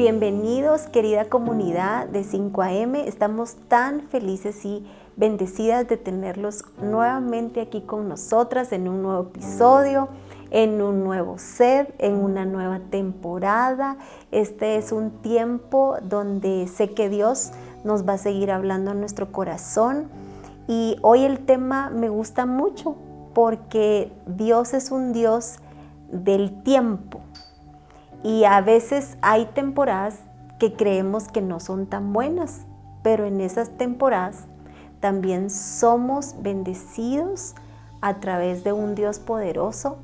Bienvenidos, querida comunidad de 5am. Estamos tan felices y bendecidas de tenerlos nuevamente aquí con nosotras en un nuevo episodio, en un nuevo set, en una nueva temporada. Este es un tiempo donde sé que Dios nos va a seguir hablando a nuestro corazón. Y hoy el tema me gusta mucho porque Dios es un Dios del tiempo. Y a veces hay temporadas que creemos que no son tan buenas, pero en esas temporadas también somos bendecidos a través de un Dios poderoso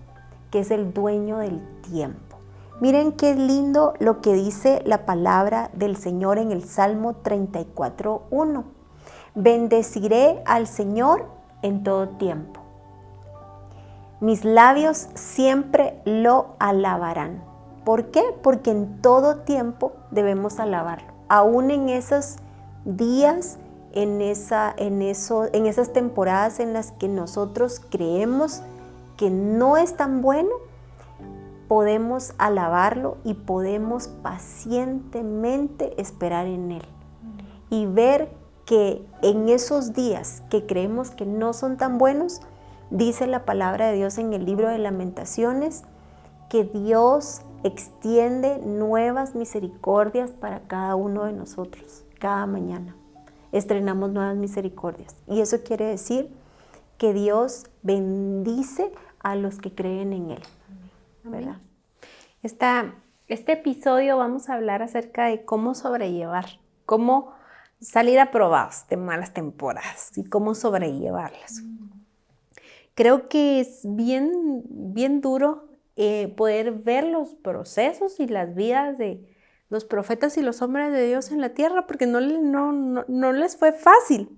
que es el dueño del tiempo. Miren qué lindo lo que dice la palabra del Señor en el Salmo 34:1. Bendeciré al Señor en todo tiempo. Mis labios siempre lo alabarán. ¿Por qué? Porque en todo tiempo debemos alabarlo. Aún en esos días, en esas temporadas en las que nosotros creemos que no es tan bueno, podemos alabarlo y podemos pacientemente esperar en Él. Y ver que en esos días que creemos que no son tan buenos, dice la palabra de Dios en el libro de Lamentaciones, que Dios extiende nuevas misericordias para cada uno de nosotros. Cada mañana estrenamos nuevas misericordias. Y eso quiere decir que Dios bendice a los que creen en Él. ¿Verdad? Este episodio vamos a hablar acerca de cómo sobrellevar, cómo salir aprobados de malas temporadas y cómo sobrellevarlas. Creo que es bien duro poder ver los procesos y las vidas de los profetas y los hombres de Dios en la tierra, porque no les fue fácil.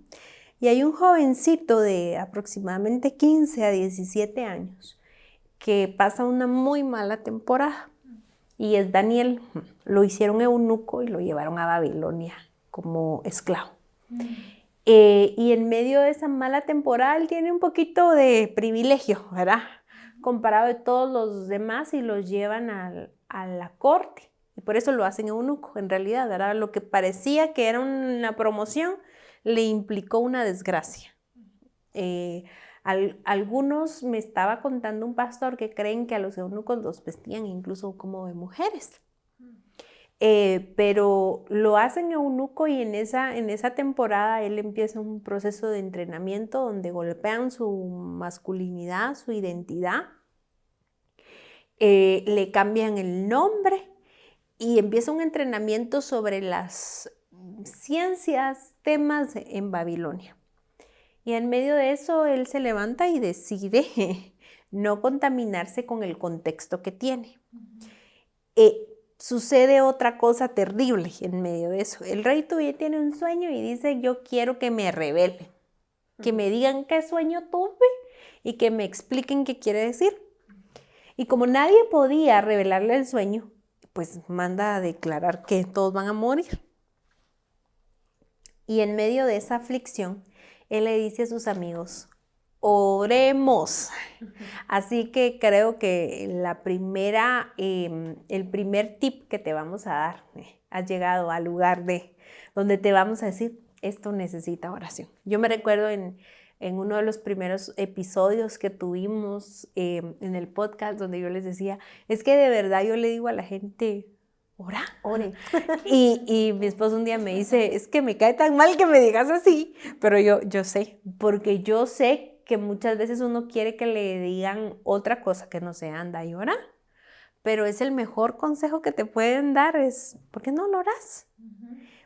Y hay un jovencito de aproximadamente 15 a 17 años que pasa una muy mala temporada, y es Daniel. Lo hicieron eunuco y lo llevaron a Babilonia como esclavo. Y en medio de esa mala temporada él tiene un poquito de privilegio, ¿verdad? Comparado de todos los demás, y los llevan a la corte. Y por eso lo hacen eunuco, en realidad, ¿verdad? Lo que parecía que era una promoción le implicó una desgracia. Algunos, me estaba contando un pastor, que creen que a los eunucos los vestían incluso como de mujeres. Pero lo hacen eunuco, y en esa temporada él empieza un proceso de entrenamiento donde golpean su masculinidad, su identidad, le cambian el nombre y empieza un entrenamiento sobre las ciencias, temas en Babilonia. Y en medio de eso él se levanta y decide no contaminarse con el contexto que tiene. Sucede otra cosa terrible en medio de eso. El rey todavía tiene un sueño y dice: yo quiero que me revelen, que me digan qué sueño tuve y que me expliquen qué quiere decir. Y como nadie podía revelarle el sueño, pues manda a declarar que todos van a morir. Y en medio de esa aflicción, él le dice a sus amigos: oremos. Así que creo que el primer tip que te vamos a dar, has llegado al lugar donde te vamos a decir: esto necesita oración. Yo me recuerdo en uno de los primeros episodios que tuvimos en el podcast, donde yo les decía: es que de verdad yo le digo a la gente: ore. Y mi esposo un día me dice: es que me cae tan mal que me digas así, pero yo sé, porque yo sé que muchas veces uno quiere que le digan otra cosa que no sea anda y ora, pero es el mejor consejo que te pueden dar, es: ¿por qué no lo oras?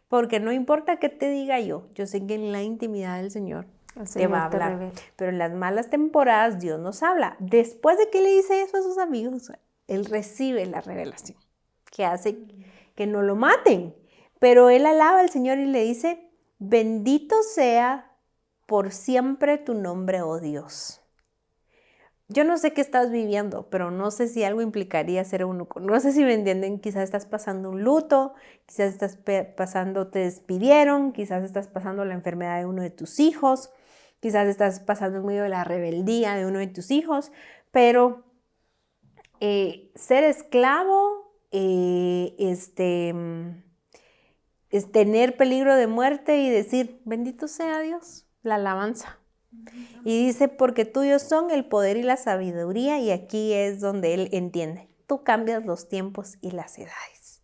Porque no importa qué te diga yo sé que en la intimidad del Señor te va a hablar, pero en las malas temporadas Dios nos habla. Después de que le dice eso a sus amigos, él recibe la revelación que hace que no lo maten, pero él alaba al Señor y le dice: bendito sea por siempre tu nombre, oh Dios. Yo no sé qué estás viviendo, pero no sé si algo implicaría ser eunuco. No sé si me entienden. Quizás estás pasando un luto, quizás estás te despidieron, quizás estás pasando la enfermedad de uno de tus hijos, quizás estás pasando en medio de la rebeldía de uno de tus hijos, pero ser esclavo es tener peligro de muerte y decir, bendito sea Dios, la alabanza. Y dice, porque tuyos son el poder y la sabiduría, y aquí es donde Él entiende. Tú cambias los tiempos y las edades.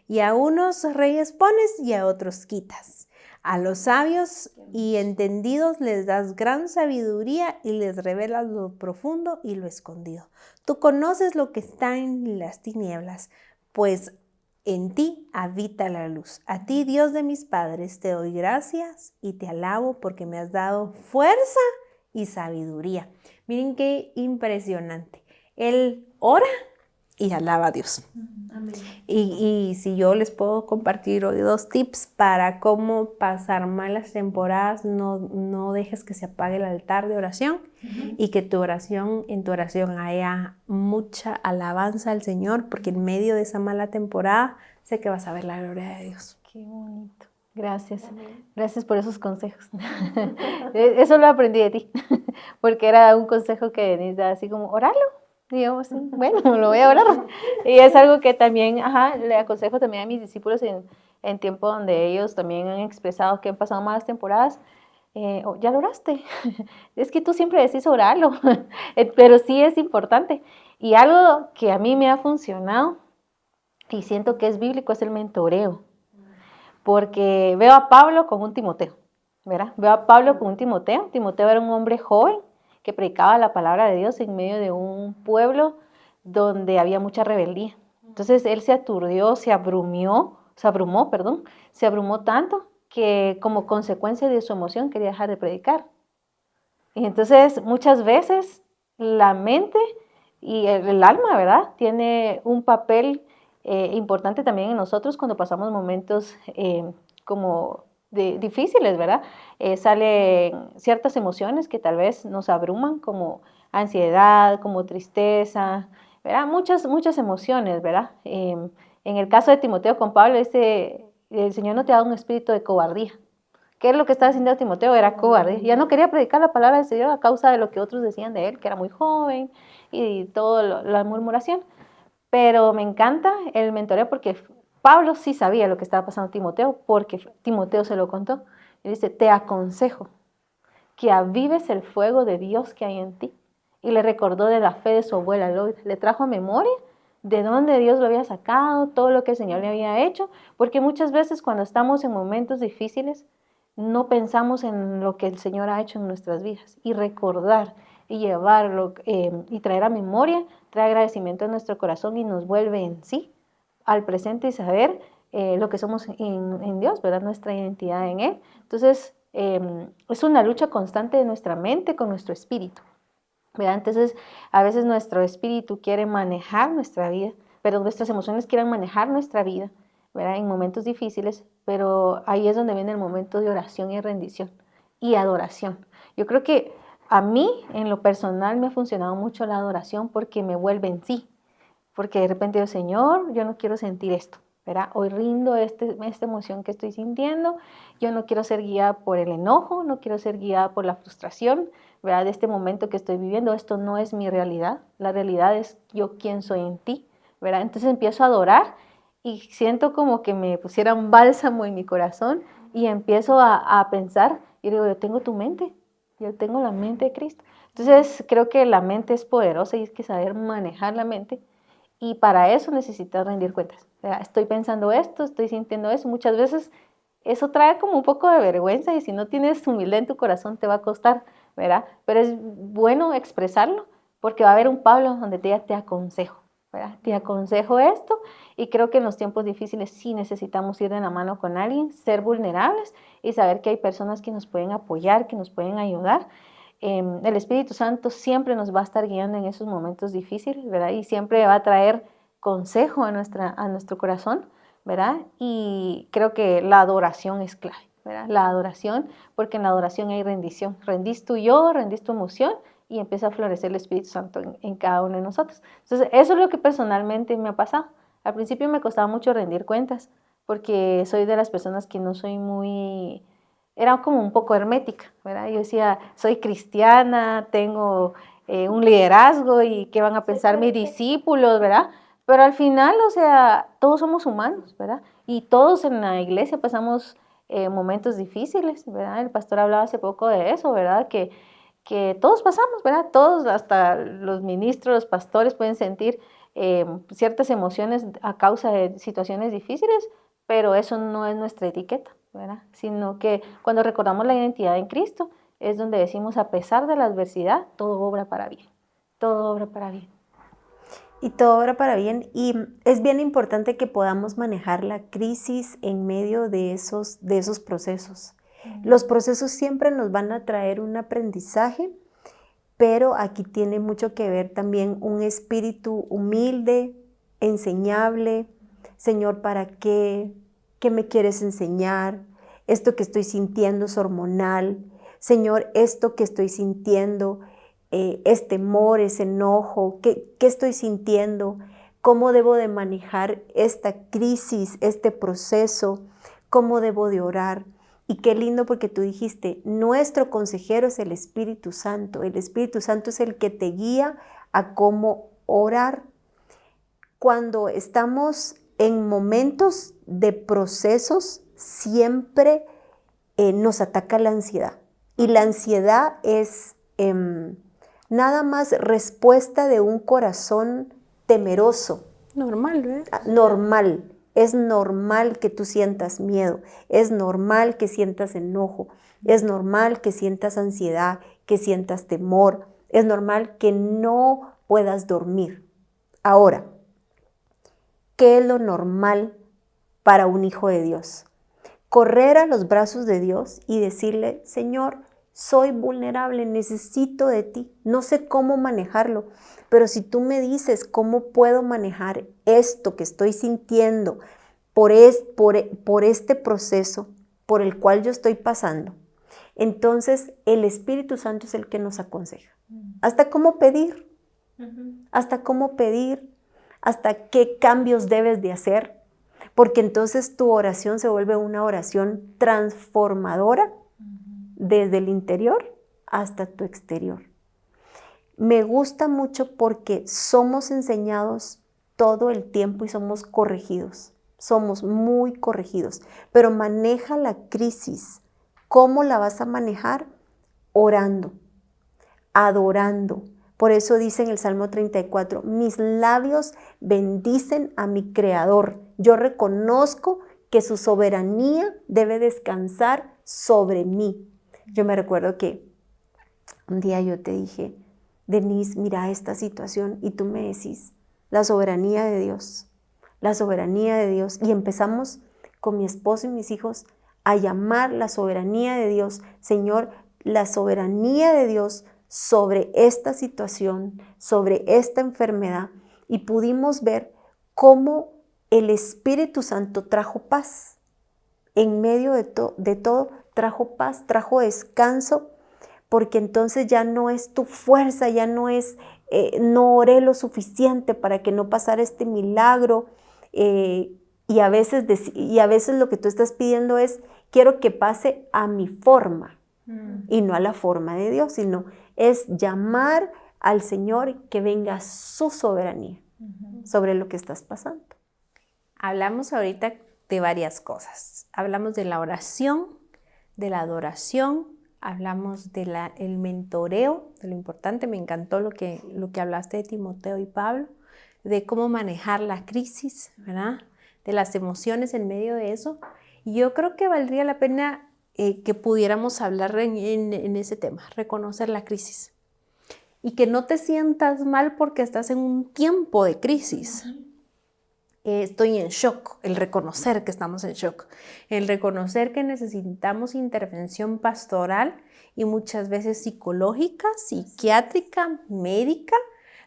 Y a unos reyes pones y a otros quitas. A los sabios y entendidos les das gran sabiduría y les revelas lo profundo y lo escondido. Tú conoces lo que está en las tinieblas, pues en ti habita la luz. A ti, Dios de mis padres, te doy gracias y te alabo porque me has dado fuerza y sabiduría. Miren qué impresionante. Él ora y alaba a Dios. Amén. Y si yo les puedo compartir hoy 2 tips para cómo pasar malas temporadas, no dejes que se apague el altar de oración y que en tu oración haya mucha alabanza al Señor, porque en medio de esa mala temporada sé que vas a ver la gloria de Dios. Qué bonito. Gracias. Gracias por esos consejos. Eso lo aprendí de ti, porque era un consejo que Denise da así como, oralo. Y yo, sí, bueno, lo voy a orar. Y es algo que también, le aconsejo también a mis discípulos en tiempo donde ellos también han expresado que han pasado malas temporadas. ¿Ya lo oraste? Es que tú siempre decís orarlo, pero sí es importante. Y algo que a mí me ha funcionado y siento que es bíblico es el mentoreo. Porque veo a Pablo con un Timoteo, ¿verdad? Veo a Pablo con un Timoteo. Timoteo era un hombre joven que predicaba la palabra de Dios en medio de un pueblo donde había mucha rebeldía. Entonces él se aturdió, se abrumó tanto que como consecuencia de su emoción quería dejar de predicar. Y entonces muchas veces la mente y el alma, ¿verdad?, tiene un papel importante también en nosotros cuando pasamos momentos como difíciles, ¿verdad? Salen ciertas emociones que tal vez nos abruman, como ansiedad, como tristeza, ¿verdad? Muchas emociones, ¿verdad? En el caso de Timoteo con Pablo, el Señor no te ha dado un espíritu de cobardía. ¿Qué es lo que estaba haciendo Timoteo? Era cobarde. Ya no quería predicar la palabra del Señor a causa de lo que otros decían de él, que era muy joven y toda la murmuración. Pero me encanta el mentoreo porque Pablo sí sabía lo que estaba pasando a Timoteo, porque Timoteo se lo contó. Y dice, te aconsejo que avives el fuego de Dios que hay en ti. Y le recordó de la fe de su abuela Loida. Le trajo a memoria de dónde Dios lo había sacado, todo lo que el Señor le había hecho, porque muchas veces cuando estamos en momentos difíciles, no pensamos en lo que el Señor ha hecho en nuestras vidas. Y recordar y llevarlo y traer a memoria, trae agradecimiento a nuestro corazón y nos vuelve en sí, al presente y saber lo que somos en Dios, ¿verdad? Nuestra identidad en Él. Entonces, es una lucha constante de nuestra mente con nuestro espíritu, ¿verdad? Entonces, a veces nuestro espíritu quiere manejar nuestra vida, pero nuestras emociones quieren manejar nuestra vida, ¿verdad?, en momentos difíciles, pero ahí es donde viene el momento de oración y rendición y adoración. Yo creo que a mí, en lo personal, me ha funcionado mucho la adoración porque me vuelve en sí, porque de repente digo, Señor, yo no quiero sentir esto, ¿verdad? Hoy rindo esta emoción que estoy sintiendo, yo no quiero ser guiada por el enojo, no quiero ser guiada por la frustración, ¿verdad?, de este momento que estoy viviendo. Esto no es mi realidad, la realidad es yo quién soy en ti, ¿verdad? Entonces empiezo a adorar y siento como que me pusiera un bálsamo en mi corazón y empiezo a pensar y digo, yo tengo tu mente, yo tengo la mente de Cristo. Entonces creo que la mente es poderosa y hay que saber manejar la mente. Y para eso necesitas rendir cuentas. O sea, estoy pensando esto, estoy sintiendo eso. Muchas veces eso trae como un poco de vergüenza y si no tienes humildad en tu corazón te va a costar, ¿verdad? Pero es bueno expresarlo porque va a haber un Pablo donde te aconsejo, ¿verdad? Te aconsejo esto y creo que en los tiempos difíciles sí necesitamos ir de la mano con alguien, ser vulnerables y saber que hay personas que nos pueden apoyar, que nos pueden ayudar. El Espíritu Santo siempre nos va a estar guiando en esos momentos difíciles, ¿verdad? Y siempre va a traer consejo a nuestro corazón, ¿verdad? Y creo que la adoración es clave, ¿verdad? La adoración, porque en la adoración hay rendición. Rendís tu yo, rendís tu emoción y empieza a florecer el Espíritu Santo en cada uno de nosotros. Entonces, eso es lo que personalmente me ha pasado. Al principio me costaba mucho rendir cuentas, porque soy de las personas que no soy muy... Era como un poco hermética, ¿verdad? Yo decía, soy cristiana, tengo un liderazgo y qué van a pensar mis discípulos, ¿verdad? Pero al final, o sea, todos somos humanos, ¿verdad? Y todos en la iglesia pasamos momentos difíciles, ¿verdad? El pastor hablaba hace poco de eso, ¿verdad? Que todos pasamos, ¿verdad? Todos, hasta los ministros, los pastores pueden sentir ciertas emociones a causa de situaciones difíciles, pero eso no es nuestra etiqueta, ¿verdad? Sino que cuando recordamos la identidad en Cristo, es donde decimos, a pesar de la adversidad, todo obra para bien, todo obra para bien. Y todo obra para bien. Y es bien importante que podamos manejar la crisis en medio de esos procesos. Los procesos siempre nos van a traer un aprendizaje, pero aquí tiene mucho que ver también un espíritu humilde, enseñable. Señor, ¿para qué? ¿Qué me quieres enseñar? Esto que estoy sintiendo es hormonal. Señor, esto que estoy sintiendo es temor, es enojo, ¿qué estoy sintiendo? ¿Cómo debo de manejar esta crisis, este proceso? ¿Cómo debo de orar? Y qué lindo porque tú dijiste, nuestro consejero es el Espíritu Santo. El Espíritu Santo es el que te guía a cómo orar. Cuando estamos en momentos de procesos, siempre nos ataca la ansiedad. Y la ansiedad es nada más respuesta de un corazón temeroso. Normal, ¿verdad? Normal. Es normal que tú sientas miedo, es normal que sientas enojo, es normal que sientas ansiedad, que sientas temor, es normal que no puedas dormir. Ahora, ¿qué es lo normal para un hijo de Dios? Correr a los brazos de Dios y decirle, Señor, soy vulnerable, necesito de ti, no sé cómo manejarlo, pero si tú me dices cómo puedo manejar esto que estoy sintiendo por este proceso por el cual yo estoy pasando, entonces el Espíritu Santo es el que nos aconseja. Hasta cómo pedir, hasta qué cambios debes de hacer, porque entonces tu oración se vuelve una oración transformadora desde el interior hasta tu exterior. Me gusta mucho porque somos enseñados todo el tiempo y somos corregidos. Somos muy corregidos. Pero maneja la crisis. ¿Cómo la vas a manejar? Orando, adorando. Por eso dice en el Salmo 34, mis labios bendicen a mi Creador. Yo reconozco que su soberanía debe descansar sobre mí. Yo me recuerdo que un día yo te dije, Denise, mira esta situación, y tú me decís, la soberanía de Dios, la soberanía de Dios. Y empezamos con mi esposo y mis hijos a llamar la soberanía de Dios. Señor, la soberanía de Dios sobre esta situación, sobre esta enfermedad. Y pudimos ver cómo el Espíritu Santo trajo paz. En medio de todo, trajo paz, trajo descanso, porque entonces ya no es tu fuerza, ya no es, no oré lo suficiente para que no pasara este milagro, y a veces lo que tú estás pidiendo es, quiero que pase a mi forma, y no a la forma de Dios, sino es llamar al Señor que venga su soberanía sobre lo que estás pasando. Hablamos ahorita de varias cosas. Hablamos de la oración, de la adoración, hablamos del mentoreo, de lo importante. Me encantó lo que hablaste de Timoteo y Pablo, de cómo manejar la crisis, ¿verdad? De las emociones en medio de eso. Y yo creo que valdría la pena que pudiéramos hablar en ese tema, reconocer la crisis. Y que no te sientas mal porque estás en un tiempo de crisis. Estoy en shock, el reconocer que estamos en shock, el reconocer que necesitamos intervención pastoral y muchas veces psicológica, psiquiátrica, médica,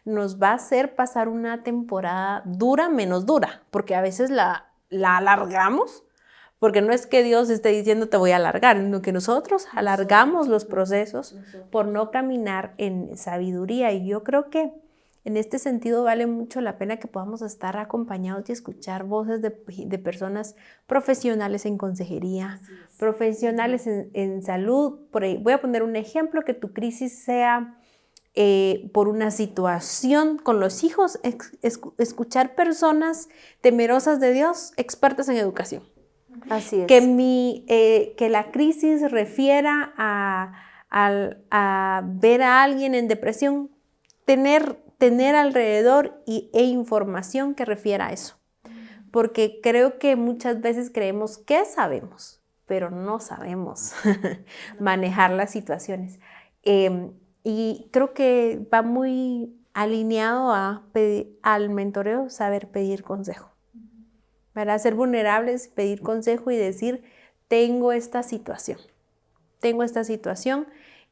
nos va a hacer pasar una temporada dura, menos dura, porque a veces la alargamos, porque no es que Dios esté diciendo te voy a alargar, sino que nosotros alargamos los procesos por no caminar en sabiduría. Y yo creo que en este sentido vale mucho la pena que podamos estar acompañados y escuchar voces de personas profesionales en consejería, profesionales en salud. Por ahí, voy a poner un ejemplo, que tu crisis sea por una situación con los hijos, escuchar personas temerosas de Dios, expertas en educación. Así es. Que la crisis refiera a ver a alguien en depresión, tener alrededor e información que refiera a eso. Porque creo que muchas veces creemos que sabemos, pero no sabemos manejar las situaciones. Y creo que va muy alineado al mentoreo, saber pedir consejo. Para ser vulnerables, pedir consejo y decir, tengo esta situación,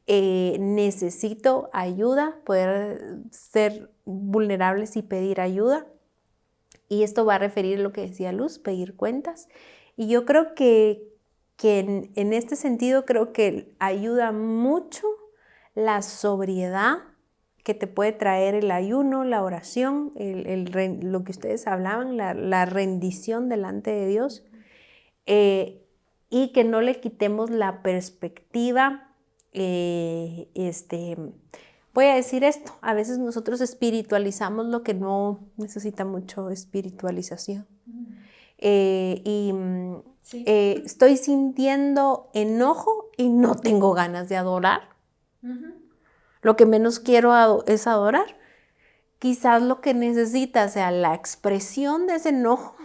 necesito ayuda, poder ser vulnerables y pedir ayuda. Y esto va a referir a lo que decía Luz, pedir cuentas. Y yo creo que en este sentido creo que ayuda mucho la sobriedad que te puede traer el ayuno, la oración, lo que ustedes hablaban, la rendición delante de Dios, y que no le quitemos la perspectiva. Voy a decir esto, a veces nosotros espiritualizamos lo que no necesita mucho espiritualización. Sí. Estoy sintiendo enojo y no tengo ganas de adorar. Lo que menos quiero es adorar. Quizás lo que necesitas sea la expresión de ese enojo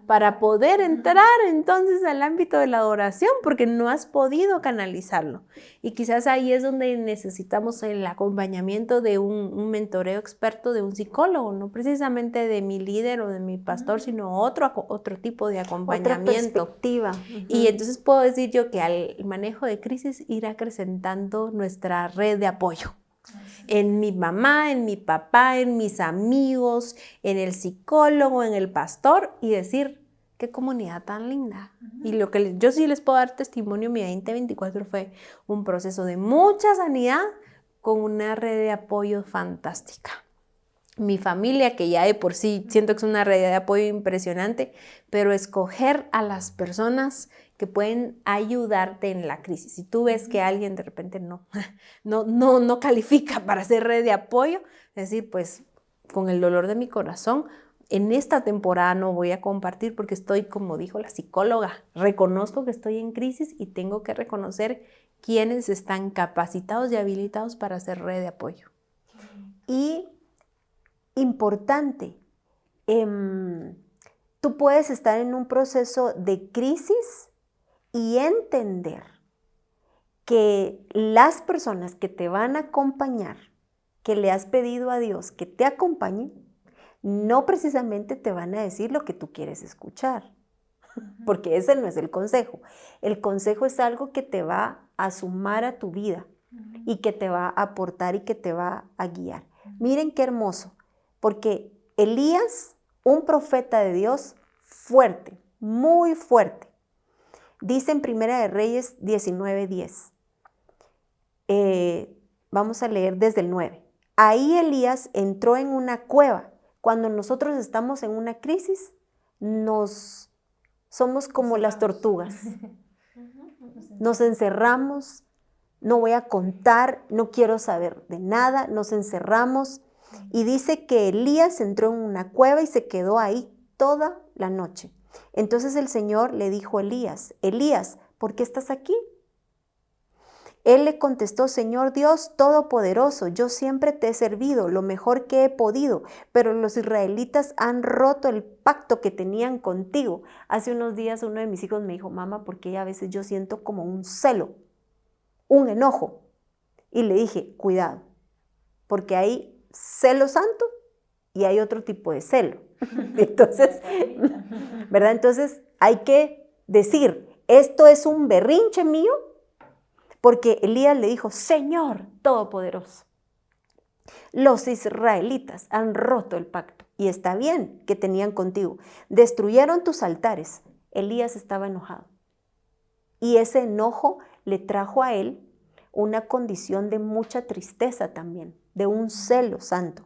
para poder entrar entonces al ámbito de la adoración, porque no has podido canalizarlo. Y quizás ahí es donde necesitamos el acompañamiento de un mentoreo experto, de un psicólogo, no precisamente de mi líder o de mi pastor, sino otro tipo de acompañamiento. Otra perspectiva. Y entonces puedo decir yo que al manejo de crisis ir acrecentando nuestra red de apoyo. En mi mamá, en mi papá, en mis amigos, en el psicólogo, en el pastor, y decir, qué comunidad tan linda. Y lo que yo sí les puedo dar testimonio, mi 2024 fue un proceso de mucha sanidad con una red de apoyo fantástica. Mi familia, que ya de por sí siento que es una red de apoyo impresionante, pero escoger a las personas que pueden ayudarte en la crisis. Si tú ves que alguien de repente no califica para ser red de apoyo, es decir, pues con el dolor de mi corazón, en esta temporada no voy a compartir porque estoy, como dijo la psicóloga, reconozco que estoy en crisis y tengo que reconocer quiénes están capacitados y habilitados para ser red de apoyo. Y importante, tú puedes estar en un proceso de crisis y entender que las personas que te van a acompañar, que le has pedido a Dios que te acompañen, no precisamente te van a decir lo que tú quieres escuchar, porque ese no es el consejo. El consejo es algo que te va a sumar a tu vida y que te va a aportar y que te va a guiar. Miren qué hermoso, porque Elías, un profeta de Dios fuerte, muy fuerte, dice en Primera de Reyes 19:10. Vamos a leer desde el 9. Ahí Elías entró en una cueva. Cuando nosotros estamos en una crisis, somos como las tortugas. Nos encerramos, no voy a contar, no quiero saber de nada, nos encerramos. Y dice que Elías entró en una cueva y se quedó ahí toda la noche. Entonces el Señor le dijo a Elías, Elías, ¿por qué estás aquí? Él le contestó, Señor Dios Todopoderoso, yo siempre te he servido lo mejor que he podido, pero los israelitas han roto el pacto que tenían contigo. Hace unos días uno de mis hijos me dijo, mamá, porque a veces yo siento como un celo, un enojo. Y le dije, cuidado, porque hay celo santo y hay otro tipo de celo. Entonces, ¿verdad? Entonces hay que decir, esto es un berrinche mío, porque Elías le dijo, Señor Todopoderoso, los israelitas han roto el pacto y está bien que tenían contigo. Destruyeron tus altares. Elías estaba enojado y ese enojo le trajo a él una condición de mucha tristeza también, de un celo santo.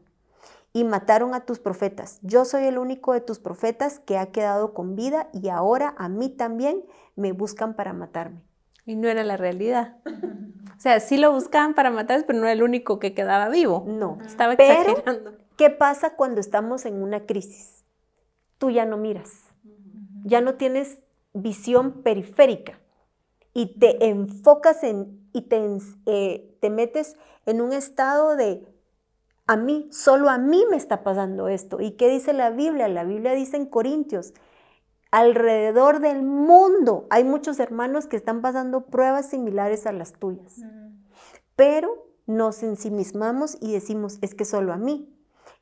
Y mataron a tus profetas. Yo soy el único de tus profetas que ha quedado con vida y ahora a mí también me buscan para matarme. Y no era la realidad. O sea, sí lo buscaban para matar, pero no era el único que quedaba vivo. No. Estaba Pero, exagerando. ¿qué pasa cuando estamos en una crisis? Tú ya no miras, ya no tienes visión periférica y te enfocas y te metes en un estado de solo a mí me está pasando esto. ¿Y qué dice la Biblia? La Biblia dice en Corintios, alrededor del mundo hay muchos hermanos que están pasando pruebas similares a las tuyas. Pero nos ensimismamos y decimos, es que solo a mí.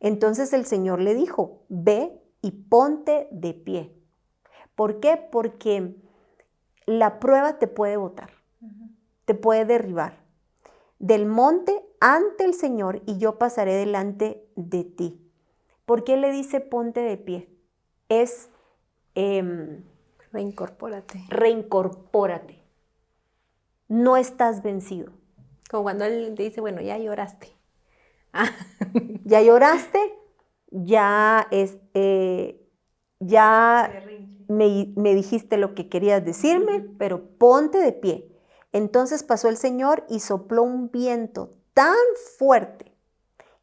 Entonces el Señor le dijo, ve y ponte de pie. ¿Por qué? Porque la prueba te puede botar, te puede derribar del monte ante el Señor y yo pasaré delante de ti. ¿Por qué le dice ponte de pie? Es reincorpórate. No estás vencido. Como cuando él te dice, bueno, ya lloraste. Ya lloraste, ya me dijiste lo que querías decirme, pero ponte de pie. Entonces pasó el Señor y sopló un viento tan fuerte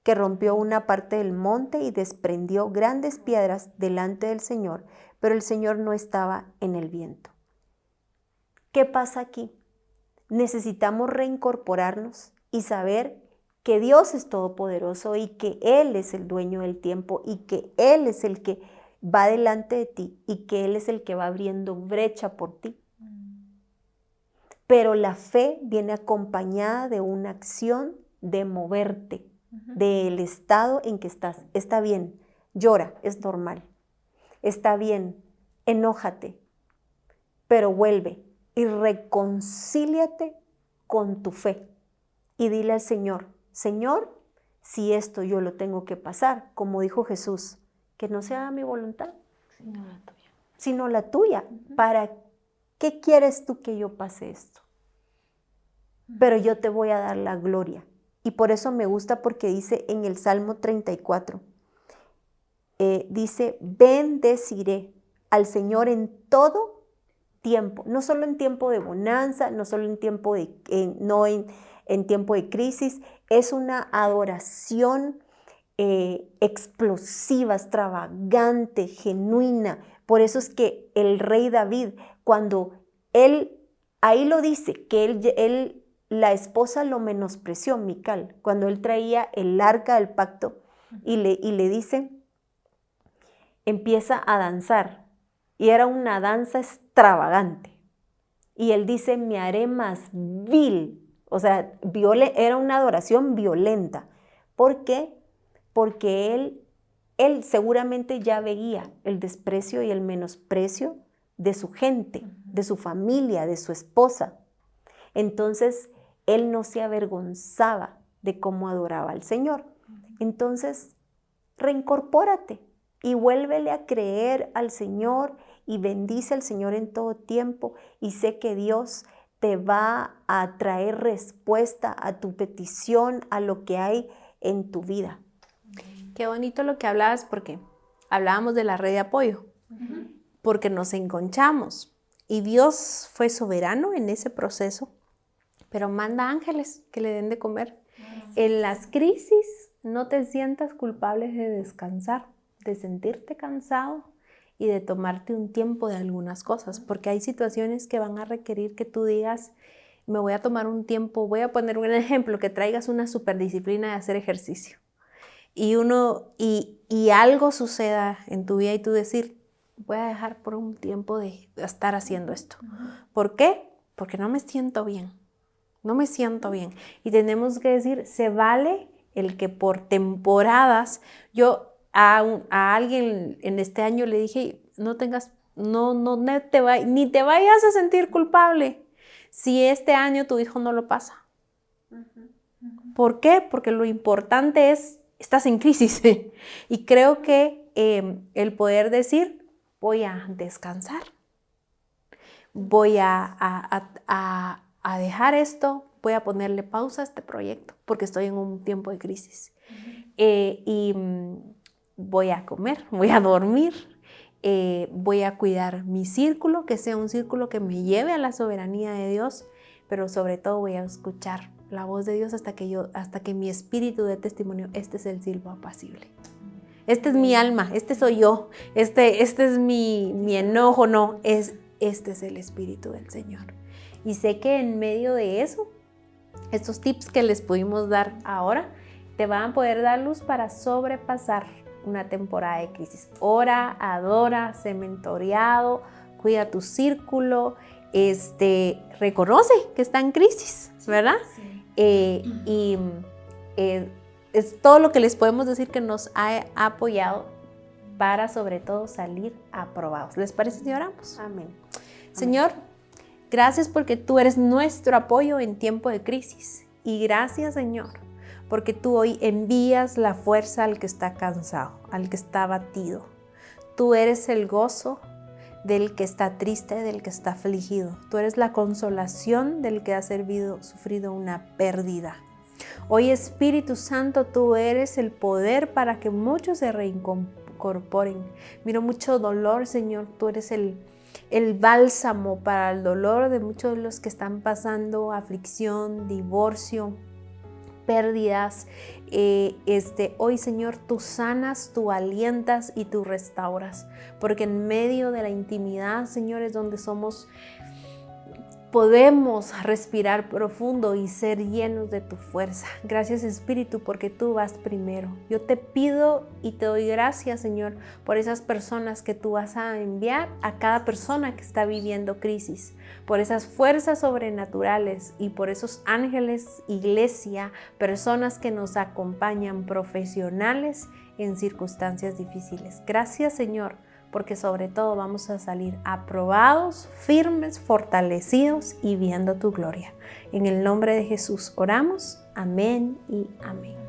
que rompió una parte del monte y desprendió grandes piedras delante del Señor, pero el Señor no estaba en el viento. ¿Qué pasa aquí? Necesitamos reincorporarnos y saber que Dios es todopoderoso y que Él es el dueño del tiempo y que Él es el que va delante de ti y que Él es el que va abriendo brecha por ti. Pero la fe viene acompañada de una acción de moverte del estado en que estás. Está bien, llora, es normal. Está bien, enójate, pero vuelve y reconcíliate con tu fe. Y dile al Señor, Señor, si esto yo lo tengo que pasar, como dijo Jesús, que no sea mi voluntad, sino la tuya. ¿Para qué quieres tú que yo pase esto? Pero yo te voy a dar la gloria. Y por eso me gusta porque dice en el Salmo 34, dice, bendeciré al Señor en todo tiempo, no solo en tiempo de bonanza, no solo en tiempo en tiempo de crisis, es una adoración explosiva, extravagante, genuina. Por eso es que el rey David, cuando ahí lo dice, que la esposa lo menospreció, Mical, cuando él traía el arca del pacto y le dice, empieza a danzar, y era una danza extravagante. Y él dice, me haré más vil, o sea, era una adoración violenta. ¿Por qué? Porque él seguramente ya veía el desprecio y el menosprecio de su gente, de su familia, de su esposa. Entonces, él no se avergonzaba de cómo adoraba al Señor. Entonces, reincorpórate y vuélvele a creer al Señor y bendice al Señor en todo tiempo y sé que Dios te va a traer respuesta a tu petición, a lo que hay en tu vida. Qué bonito lo que hablabas, porque hablábamos de la red de apoyo, porque nos enconchamos y Dios fue soberano en ese proceso, pero manda ángeles que le den de comer. En las crisis no te sientas culpable de descansar, de sentirte cansado y de tomarte un tiempo de algunas cosas, porque hay situaciones que van a requerir que tú digas, me voy a tomar un tiempo, voy a poner un ejemplo, que traigas una superdisciplina de hacer ejercicio y algo suceda en tu vida y tú decir, voy a dejar por un tiempo de estar haciendo esto. ¿Por qué? Porque no me siento bien. No me siento bien. Y tenemos que decir, se vale el que por temporadas, yo a alguien en este año le dije, ni te vayas a sentir culpable si este año tu hijo no lo pasa. ¿Por qué? Porque lo importante es, estás en crisis. Y creo que el poder decir, voy a descansar, voy a dejar esto, voy a ponerle pausa a este proyecto porque estoy en un tiempo de crisis. Y voy a comer, voy a dormir voy a cuidar mi círculo, que sea un círculo que me lleve a la soberanía de Dios, pero sobre todo voy a escuchar la voz de Dios hasta que mi espíritu dé testimonio. Este es el silbo apacible. Este es mi alma, este soy yo, este es mi enojo, no, este es el Espíritu del Señor. Y sé que en medio de eso, estos tips que les pudimos dar ahora, te van a poder dar luz para sobrepasar una temporada de crisis. Ora, adora, sé mentoreado, cuida tu círculo, reconoce que está en crisis, ¿verdad? Sí. Es todo lo que les podemos decir que nos ha apoyado para sobre todo salir aprobados. ¿Les parece si oramos? Amén. Señor, gracias porque tú eres nuestro apoyo en tiempo de crisis. Y gracias, Señor, porque tú hoy envías la fuerza al que está cansado, al que está abatido. Tú eres el gozo del que está triste, del que está afligido. Tú eres la consolación del que ha sufrido una pérdida. Hoy, Espíritu Santo, tú eres el poder para que muchos se reincorporen. Miro mucho dolor, Señor. Tú eres el bálsamo para el dolor de muchos de los que están pasando aflicción, divorcio, pérdidas. Hoy, Señor, tú sanas, tú alientas y tú restauras. Porque en medio de la intimidad, Señor, es donde podemos respirar profundo y ser llenos de tu fuerza. Gracias, Espíritu, porque tú vas primero. Yo te pido y te doy gracias, Señor, por esas personas que tú vas a enviar a cada persona que está viviendo crisis, por esas fuerzas sobrenaturales y por esos ángeles, iglesia, personas que nos acompañan, profesionales en circunstancias difíciles. Gracias, Señor, porque sobre todo vamos a salir aprobados, firmes, fortalecidos y viendo tu gloria. En el nombre de Jesús oramos. Amén y amén.